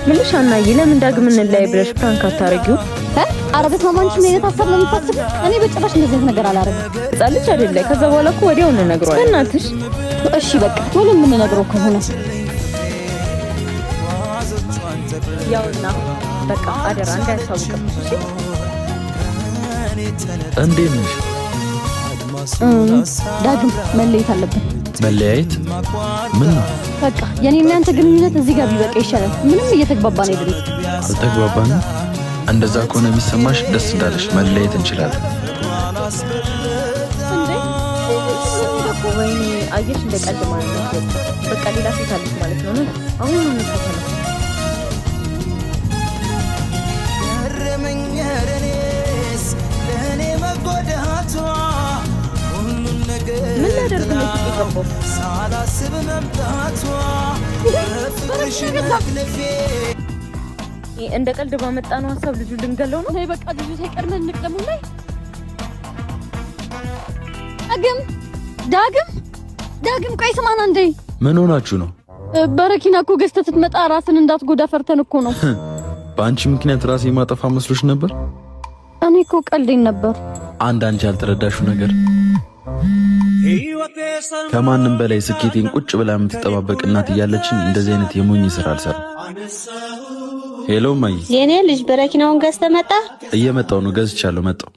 ምንሽ አናዬ ለምን ዳግም እንላይ ብለሽ ፕራንክ አታረጊው? አረበት ማማንሽ ምን የታሰብ ነው የምታስብ? እኔ በጭራሽ እንደዚህ ነገር አላረግም። ጻልች አይደለ? ከዛ በኋላ እኮ ወዲያው እንነግረዋለን። እናትሽ እሺ በቃ ቶሎ ምን ነግረው ከሆነ ያውና በቃ አደራ እንዳያሳውቅም። እሺ እንዴት ነሽ? ዳግም መለየት አለብን። መለያየት? ምን ነው? በቃ የኔና ያንተ ግንኙነት እዚህ ጋር ቢበቃ ይሻላል። ምንም እየተግባባን አይደለም። አልተግባባንም? እንደዛ ከሆነ የሚሰማሽ ደስ እንዳለሽ መለየት እንችላለን። ወይኔ አየሽ እንደ ቀልድ ማለት ነው። በቃ ሌላ ሴት አለች ማለት ነው። አሁን ምን ተፈጠረ? ምን ላደርግ ነው የገባው? ሳላስብ መምጣቷ እንደ ቀልድ ባመጣነው ሀሳብ ልጁ ልንገለው ነው። ነይ በቃ ልጁ ሳይቀድመን እንቅደሙ ላይ ዳግም ቆይ ስማና እንዴ ምን ሆናችሁ ነው? በረኪና እኮ ገዝተህ ስትመጣ ራስን እንዳትጎዳ ፈርተን እኮ ነው። በአንቺ ምክንያት ራሴ ማጠፋ መስሎሽ ነበር? እኔ እኮ ቀልዴን ነበር። አንቺ ያልተረዳሽው ነገር ከማንም በላይ ስኬቴን ቁጭ ብላ የምትጠባበቅ እናት እያለችኝ እንደዚህ አይነት የሞኝ ስራ አልሰራም። ሄሎ ማይ፣ የኔ ልጅ በረኪናውን ገዝተህ መጣ? እየመጣው ነው። ገዝቻለሁ፣ መጣው።